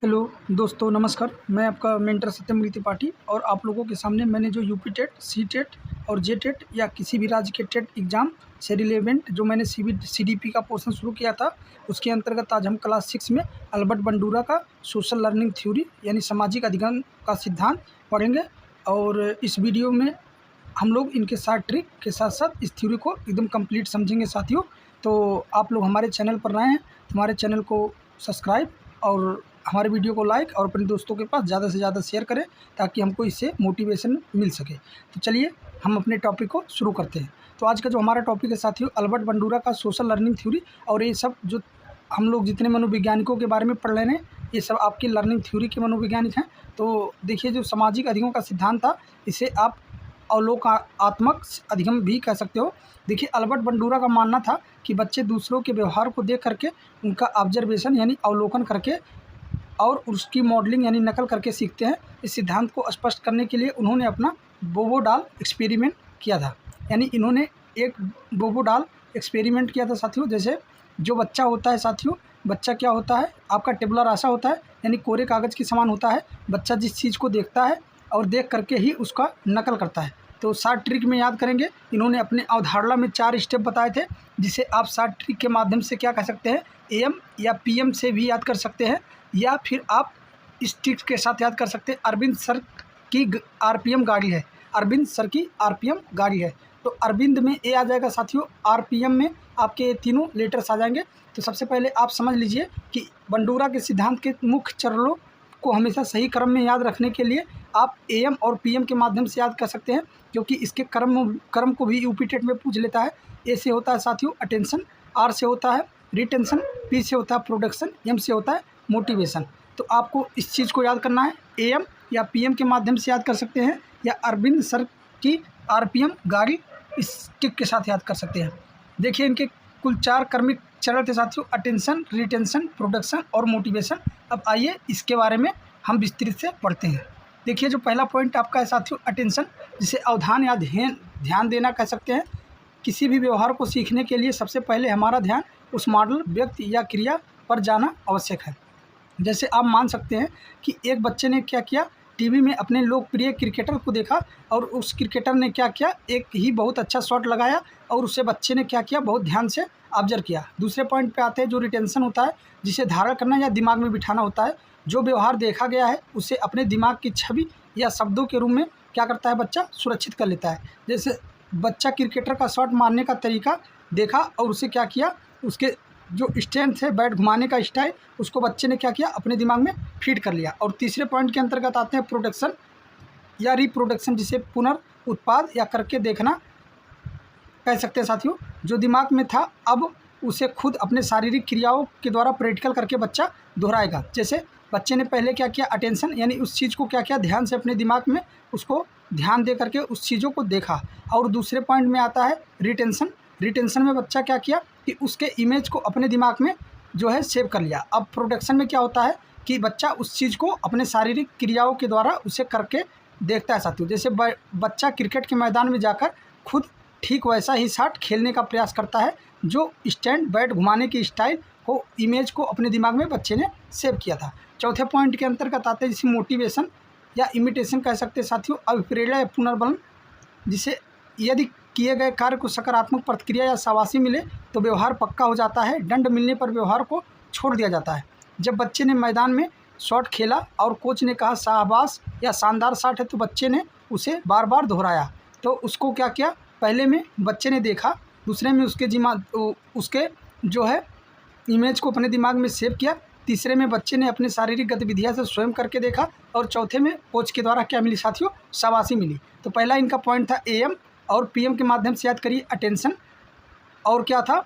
Hello दोस्तों, नमस्कार। मैं आपका मेंटर सत्यम त्रिपाठी और आप लोगों के सामने मैंने जो यूपी टेट, सी टेट और जे टेट या किसी भी राज्य के टेट एग्ज़ाम से रिलेवेंट जो मैंने सीडीपी का पोर्शन शुरू किया था, उसके अंतर्गत आज हम क्लास 6 में अल्बर्ट बंडूरा का सोशल लर्निंग थ्योरी यानी सामाजिक अधिगम का सिद्धांत पढ़ेंगे। और इस वीडियो में हम लोग इनके साथ ट्रिक के साथ साथ इस थ्योरी को एकदम कंप्लीट समझेंगे साथियों। तो आप लोग हमारे चैनल पर नए हैं तो हमारे चैनल को सब्सक्राइब और हमारे वीडियो को लाइक और अपने दोस्तों के पास ज़्यादा से ज़्यादा शेयर करें ताकि हमको इससे मोटिवेशन मिल सके। तो चलिए हम अपने टॉपिक को शुरू करते हैं। तो आज का जो हमारा टॉपिक है साथियों, अल्बर्ट बंडूरा का सोशल लर्निंग थ्योरी। और ये सब जो हम लोग जितने मनोवैज्ञानिकों के बारे में पढ़ रहे हैं, ये सब आपकी लर्निंग थ्योरी के मनोवैज्ञानिक हैं। तो देखिए, जो सामाजिक अधिगम का सिद्धांत था, इसे आप अवलोकनात्मक अधिगम भी कह सकते हो। देखिए, अल्बर्ट बंडूरा का मानना था कि बच्चे दूसरों के व्यवहार को देख करके उनका ऑब्जर्वेशन यानी अवलोकन करके और उसकी मॉडलिंग यानी नकल करके सीखते हैं। इस सिद्धांत को स्पष्ट करने के लिए उन्होंने अपना बोबो डॉल एक्सपेरिमेंट किया था। यानी इन्होंने एक बोबो डॉल एक्सपेरिमेंट किया था साथियों। जैसे जो बच्चा होता है साथियों, बच्चा क्या होता है, आपका टेबुलर आशा होता है, यानी कोरे कागज़ के समान होता है। बच्चा जिस चीज़ को देखता है और देख करके ही उसका नकल करता है। तो 7 ट्रिक में याद करेंगे, इन्होंने अपने अवधारणा में 4 स्टेप बताए थे, जिसे आप 7 ट्रिक के माध्यम से क्या कह सकते हैं, एएम या पीएम से भी याद कर सकते हैं, या फिर आप इस ट्रिक के साथ याद कर सकते हैं। अरविंद सर की आरपीएम गाड़ी है, अरविंद सर की आरपीएम गाड़ी है। तो अरविंद में ए आ जाएगा साथियों, आरपीएम में आपके तीनों लेटर्स आ जाएंगे। तो सबसे पहले आप समझ लीजिए कि बंडूरा के सिद्धांत के मुख्य चरणों को हमेशा सही क्रम में याद रखने के लिए आप एएम और पीएम के माध्यम से याद कर सकते हैं, क्योंकि इसके क्रम को भी यूपी टेट में पूछ लेता है। ए से होता है साथियों अटेंशन, आर से होता है रिटेंशन, पी से होता है प्रोडक्शन, एम से होता है मोटिवेशन। तो आपको इस चीज़ को याद करना है, एएम या पीएम के माध्यम से याद कर सकते हैं, या अरविंद सर की आरपीएम गाड़ी इस ट्रिक के साथ याद कर सकते हैं। देखिए, इनके कुल 4 क्रमिक चरण थे साथियों, अटेंशन, रिटेंशन, प्रोडक्शन और मोटिवेशन। अब आइए इसके बारे में हम विस्तृत से पढ़ते हैं। देखिए, जो पहला पॉइंट आपका है साथियों अटेंशन, जिसे अवधान या ध्यान देना कह सकते हैं। किसी भी व्यवहार को सीखने के लिए सबसे पहले हमारा ध्यान उस मॉडल, व्यक्ति या क्रिया पर जाना आवश्यक है। जैसे आप मान सकते हैं कि एक बच्चे ने क्या किया, टीवी में अपने लोकप्रिय क्रिकेटर को देखा और उस क्रिकेटर ने क्या किया, एक ही बहुत अच्छा शॉट लगाया और उसे बच्चे ने क्या किया, बहुत ध्यान से ऑब्जर्व किया। दूसरे पॉइंट पे आते हैं जो रिटेंशन होता है, जिसे धारण करना या दिमाग में बिठाना होता है। जो व्यवहार देखा गया है उसे अपने दिमाग की छवि या शब्दों के रूप में क्या करता है, बच्चा सुरक्षित कर लेता है। जैसे बच्चा क्रिकेटर का शॉट मारने का तरीका देखा और उसे क्या किया, उसके जो स्टैंड थे, बैट घुमाने का स्टाइल, उसको बच्चे ने क्या किया, अपने दिमाग में फीड कर लिया। और तीसरे पॉइंट के अंतर्गत आते हैं प्रोडक्शन या रिप्रोडक्शन, जिसे पुनर्उत्पाद या करके देखना कह सकते हैं साथियों। जो दिमाग में था अब उसे खुद अपने शारीरिक क्रियाओं के द्वारा प्रैक्टिकल करके बच्चा दोहराएगा। जैसे बच्चे ने पहले क्या किया, अटेंशन यानी उस चीज़ को क्या किया, ध्यान से अपने दिमाग में उसको ध्यान दे करके उस चीज़ों को देखा। और दूसरे पॉइंट में आता है रिटेंशन। रिटेंशन में बच्चा क्या किया कि उसके इमेज को अपने दिमाग में जो है सेव कर लिया। अब प्रोडक्शन में क्या होता है कि बच्चा उस चीज़ को अपने शारीरिक क्रियाओं के द्वारा उसे करके देखता है साथियों। जैसे बच्चा क्रिकेट के मैदान में जाकर खुद ठीक वैसा ही शॉट खेलने का प्रयास करता है, जो स्टैंड, बैट घुमाने की स्टाइल को, इमेज को अपने दिमाग में बच्चे ने सेव किया था। चौथे पॉइंट के अंतर्गत आते हैं जिसे मोटिवेशन या इमिटेशन कह सकते हैं साथियों, अभिप्रेरणा या पुनर्बलन, जिसे यदि किए गए कार्य को सकारात्मक प्रतिक्रिया या शाबाशी मिले तो व्यवहार पक्का हो जाता है, दंड मिलने पर व्यवहार को छोड़ दिया जाता है। जब बच्चे ने मैदान में शॉट खेला और कोच ने कहा शाबाश या शानदार शॉट है, तो बच्चे ने उसे बार बार दोहराया। तो उसको क्या किया, पहले में बच्चे ने देखा, दूसरे में उसके जो है इमेज को अपने दिमाग में सेव किया, तीसरे में बच्चे ने अपने शारीरिक गतिविधियाँ से स्वयं करके देखा, और चौथे में कोच के द्वारा क्या मिली साथियों, शाबाशी मिली। तो पहला इनका पॉइंट था एएम और पीएम के माध्यम से याद करिए अटेंशन, और क्या था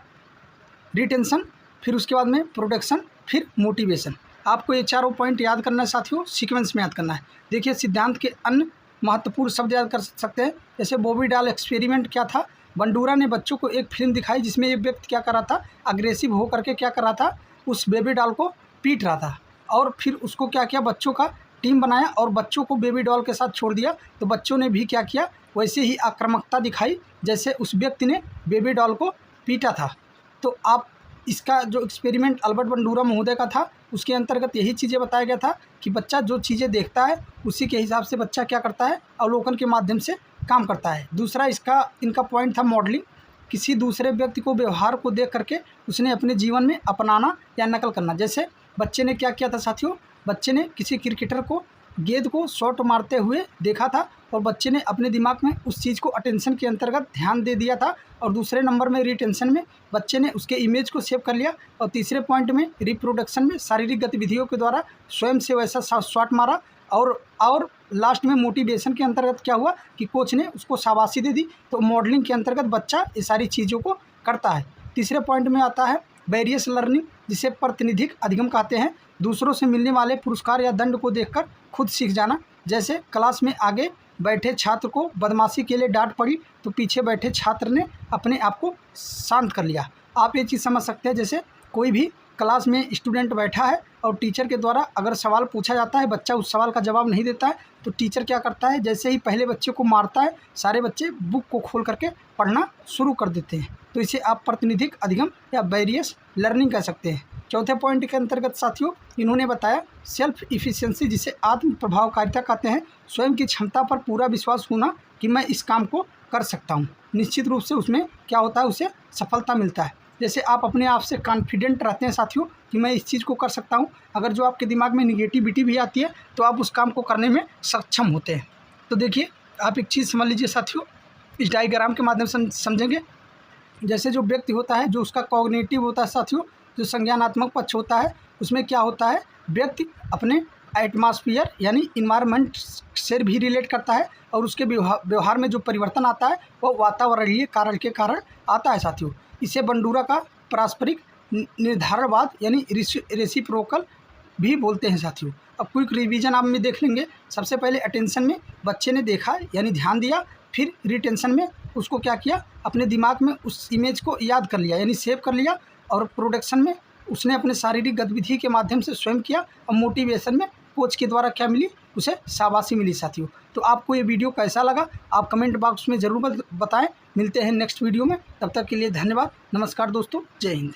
रिटेंशन, फिर उसके बाद में प्रोडक्शन, फिर मोटिवेशन। आपको ये चारों पॉइंट याद करना है साथियों, सीक्वेंस में याद करना है। देखिए, सिद्धांत के अन्य महत्वपूर्ण शब्द याद कर सकते हैं। जैसे बॉबी डॉल एक्सपेरिमेंट क्या था, बंडूरा ने बच्चों को एक फिल्म दिखाई जिसमें एक व्यक्ति क्या कर रहा था, अग्रेसिव होकर के क्या कर रहा था, उस बेबी डॉल को पीट रहा था। और फिर उसको क्या किया, बच्चों का टीम बनाया और बच्चों को बेबी डॉल के साथ छोड़ दिया। तो बच्चों ने भी क्या किया, वैसे ही आक्रामकता दिखाई जैसे उस व्यक्ति ने बेबी डॉल को पीटा था। तो आप इसका जो एक्सपेरिमेंट अल्बर्ट बंडूरा महोदय का था, उसके अंतर्गत यही चीज़ें बताया गया था कि बच्चा जो चीज़ें देखता है उसी के हिसाब से बच्चा क्या करता है, अवलोकन के माध्यम से काम करता है। दूसरा इनका पॉइंट था मॉडलिंग, किसी दूसरे व्यक्ति को व्यवहार को देख करके उसने अपने जीवन में अपनाना या नकल करना। जैसे बच्चे ने क्या किया था साथियों, बच्चे ने किसी क्रिकेटर को गेंद को शॉट मारते हुए देखा था और बच्चे ने अपने दिमाग में उस चीज़ को अटेंशन के अंतर्गत ध्यान दे दिया था, और दूसरे नंबर में रिटेंशन में बच्चे ने उसके इमेज को सेव कर लिया, और तीसरे पॉइंट में रिप्रोडक्शन में शारीरिक गतिविधियों के द्वारा स्वयं से वैसा शॉट मारा, और लास्ट में मोटिवेशन के अंतर्गत क्या हुआ कि कोच ने उसको शाबाशी दे दी। तो मॉडलिंग के अंतर्गत बच्चा ये सारी चीज़ों को करता है। तीसरे पॉइंट में आता है वेरियस लर्निंग, जिसे प्रातिनिधिक अधिगम कहते हैं। दूसरों से मिलने वाले पुरस्कार या दंड को देखकर खुद सीख जाना। जैसे क्लास में आगे बैठे छात्र को बदमाशी के लिए डांट पड़ी तो पीछे बैठे छात्र ने अपने आप को शांत कर लिया। आप ये चीज़ समझ सकते हैं, जैसे कोई भी क्लास में स्टूडेंट बैठा है और टीचर के द्वारा अगर सवाल पूछा जाता है, बच्चा उस सवाल का जवाब नहीं देता है, तो टीचर क्या करता है, जैसे ही पहले बच्चे को मारता है सारे बच्चे बुक को खोल करके पढ़ना शुरू कर देते हैं। तो इसे आप प्रातिनिधिक अधिगम या वेरियस लर्निंग कह सकते हैं। चौथे पॉइंट के अंतर्गत साथियों इन्होंने बताया सेल्फ इफ़िशियंसी, जिसे आत्म प्रभावकारिता कहते हैं। स्वयं की क्षमता पर पूरा विश्वास होना कि मैं इस काम को कर सकता हूँ। निश्चित रूप से उसमें क्या होता है, उसे सफलता मिलता है। जैसे आप अपने आप से कॉन्फिडेंट रहते हैं साथियों कि मैं इस चीज़ को कर सकता हूँ। अगर जो आपके दिमाग में निगेटिविटी भी आती है तो आप उस काम को करने में सक्षम होते हैं। तो देखिए आप एक चीज़ समझ लीजिए साथियों, इस डायग्राम के माध्यम से समझेंगे। जैसे जो व्यक्ति होता है, जो उसका कॉग्निटिव होता है साथियों, जो संज्ञानात्मक पक्ष होता है, उसमें क्या होता है, व्यक्ति अपने एटमॉस्फेयर यानी इन्वायरमेंट से भी रिलेट करता है, और उसके व्यवहार में जो परिवर्तन आता है वो वातावरणीय कारण के कारण आता है साथियों। इसे बंडूरा का पारस्परिक निर्धारणवाद यानी रेसिप्रोकल भी बोलते हैं साथियों। अब क्विक रिवीजन आप में देख लेंगे। सबसे पहले अटेंशन में बच्चे ने देखा यानी ध्यान दिया, फिर रिटेंशन में उसको क्या किया, अपने दिमाग में उस इमेज को याद कर लिया यानी सेव कर लिया, और प्रोडक्शन में उसने अपने शारीरिक गतिविधि के माध्यम से स्वयं किया, और मोटिवेशन में कोच के द्वारा क्या मिली, उसे शाबाशी मिली साथियों। तो आपको ये वीडियो कैसा लगा आप कमेंट बॉक्स में ज़रूर बताएं। मिलते हैं नेक्स्ट वीडियो में, तब तक के लिए धन्यवाद। नमस्कार दोस्तों, जय हिंद।